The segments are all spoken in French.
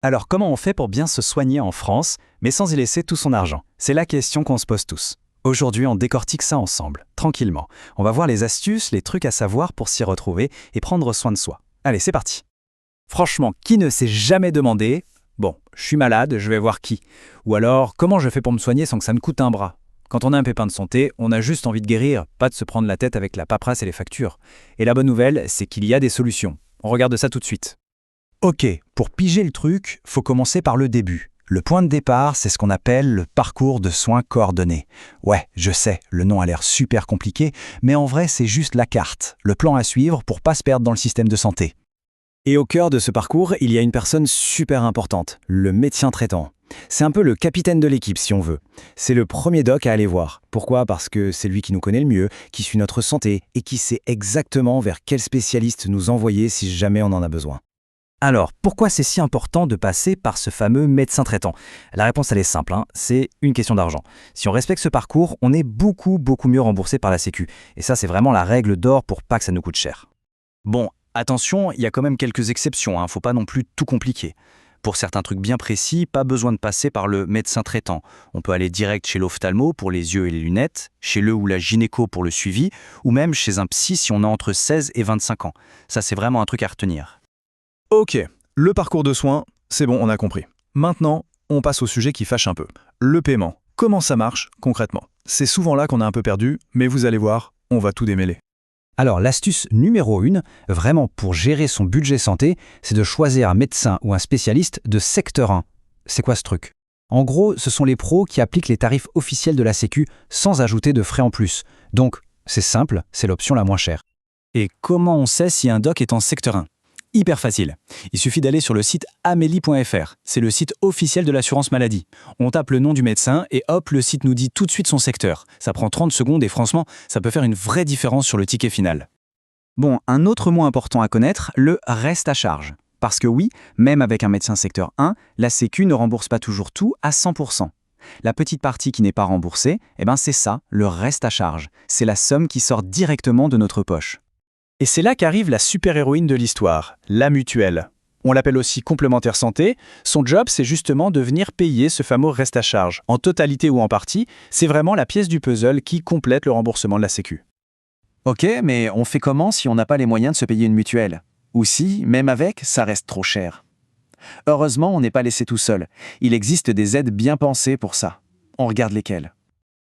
Alors comment on fait pour bien se soigner en France, mais sans y laisser tout son argent? C'est la question qu'on se pose tous. Aujourd'hui, on décortique ça ensemble, tranquillement. On va voir les astuces, les trucs à savoir pour s'y retrouver et prendre soin de soi. Allez, c'est parti. Franchement, qui ne s'est jamais demandé « Bon, je suis malade, je vais voir qui ?» Ou alors « Comment je fais pour me soigner sans que ça me coûte un bras ?» Quand on a un pépin de santé, on a juste envie de guérir, pas de se prendre la tête avec la paperasse et les factures. Et la bonne nouvelle, c'est qu'il y a des solutions. On regarde ça tout de suite. Ok, pour piger le truc, faut commencer par le début. Le point de départ, c'est ce qu'on appelle le parcours de soins coordonnés. Ouais, je sais, le nom a l'air super compliqué, mais en vrai, c'est juste la carte, le plan à suivre pour pas se perdre dans le système de santé. Et au cœur de ce parcours, il y a une personne super importante, le médecin traitant. C'est un peu le capitaine de l'équipe, si on veut. C'est le premier doc à aller voir. Pourquoi? Parce que c'est lui qui nous connaît le mieux, qui suit notre santé et qui sait exactement vers quel spécialiste nous envoyer si jamais on en a besoin. Alors, pourquoi c'est si important de passer par ce fameux médecin traitant? La réponse, elle est simple, c'est une question d'argent. Si on respecte ce parcours, on est beaucoup mieux remboursé par la Sécu. Et ça, c'est vraiment la règle d'or pour pas que ça nous coûte cher. Bon, attention, il y a quand même quelques exceptions, faut pas non plus tout compliquer. Pour certains trucs bien précis, pas besoin de passer par le médecin traitant. On peut aller direct chez l'ophtalmo pour les yeux et les lunettes, chez le ou la gynéco pour le suivi, ou même chez un psy si on a entre 16 et 25 ans. Ça, c'est vraiment un truc à retenir. Ok, le parcours de soins, c'est bon, on a compris. Maintenant, on passe au sujet qui fâche un peu. Le paiement. Comment ça marche concrètement? C'est souvent là qu'on a un peu perdu, mais vous allez voir, on va tout démêler. Alors l'astuce numéro 1, vraiment pour gérer son budget santé, c'est de choisir un médecin ou un spécialiste de secteur 1. C'est quoi ce truc? En gros, ce sont les pros qui appliquent les tarifs officiels de la Sécu sans ajouter de frais en plus. Donc, c'est simple, c'est l'option la moins chère. Et comment on sait si un doc est en secteur 1? Hyper facile. Il suffit d'aller sur le site amelie.fr. C'est le site officiel de l'assurance maladie. On tape le nom du médecin et hop, le site nous dit tout de suite son secteur. Ça prend 30 secondes et franchement, ça peut faire une vraie différence sur le ticket final. Bon, un autre mot important à connaître, le reste à charge. Parce que oui, même avec un médecin secteur 1, la Sécu ne rembourse pas toujours tout à 100%. La petite partie qui n'est pas remboursée, c'est ça, le reste à charge. C'est la somme qui sort directement de notre poche. Et c'est là qu'arrive la super-héroïne de l'histoire, la mutuelle. On l'appelle aussi complémentaire santé. Son job, c'est justement de venir payer ce fameux reste à charge. En totalité ou en partie, c'est vraiment la pièce du puzzle qui complète le remboursement de la Sécu. Ok, mais on fait comment si on n'a pas les moyens de se payer une mutuelle? Ou si, même avec, ça reste trop cher? Heureusement, on n'est pas laissé tout seul. Il existe des aides bien pensées pour ça. On regarde lesquelles.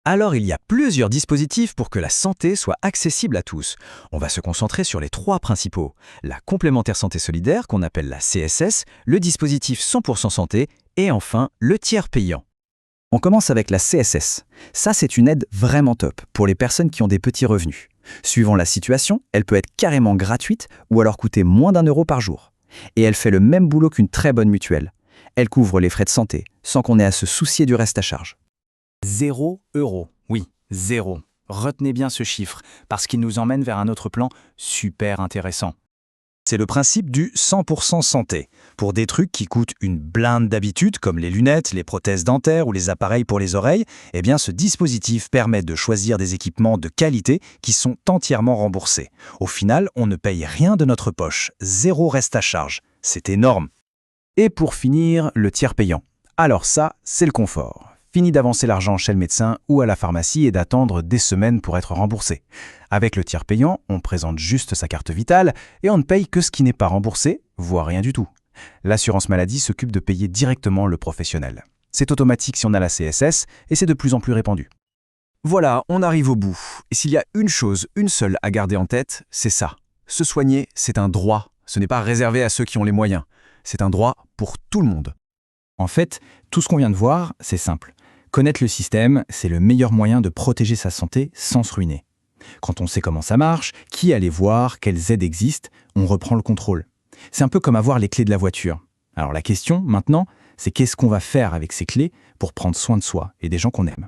Alors, il y a plusieurs dispositifs pour que la santé soit accessible à tous. On va se concentrer sur les 3 principaux. La complémentaire santé solidaire, qu'on appelle la CSS, le dispositif 100% santé, et enfin, le tiers payant. On commence avec la CSS. Ça, c'est une aide vraiment top pour les personnes qui ont des petits revenus. Suivant la situation, elle peut être carrément gratuite ou alors coûter moins d'1 € par jour. Et elle fait le même boulot qu'une très bonne mutuelle. Elle couvre les frais de santé, sans qu'on ait à se soucier du reste à charge. 0 €. Oui, 0. Retenez bien ce chiffre, parce qu'il nous emmène vers un autre plan super intéressant. C'est le principe du 100% santé. Pour des trucs qui coûtent une blinde d'habitude, comme les lunettes, les prothèses dentaires ou les appareils pour les oreilles, ce dispositif permet de choisir des équipements de qualité qui sont entièrement remboursés. Au final, on ne paye rien de notre poche. 0 reste à charge. C'est énorme. Et pour finir, le tiers payant. Alors ça, c'est le confort. Fini d'avancer l'argent chez le médecin ou à la pharmacie et d'attendre des semaines pour être remboursé. Avec le tiers payant, on présente juste sa carte vitale et on ne paye que ce qui n'est pas remboursé, voire rien du tout. L'assurance maladie s'occupe de payer directement le professionnel. C'est automatique si on a la CSS et c'est de plus en plus répandu. Voilà, on arrive au bout. Et s'il y a une chose, une seule à garder en tête, c'est ça. Se soigner, c'est un droit. Ce n'est pas réservé à ceux qui ont les moyens. C'est un droit pour tout le monde. En fait, tout ce qu'on vient de voir, c'est simple. Connaître le système, c'est le meilleur moyen de protéger sa santé sans se ruiner. Quand on sait comment ça marche, qui aller voir, quelles aides existent, on reprend le contrôle. C'est un peu comme avoir les clés de la voiture. Alors la question, maintenant, c'est qu'est-ce qu'on va faire avec ces clés pour prendre soin de soi et des gens qu'on aime.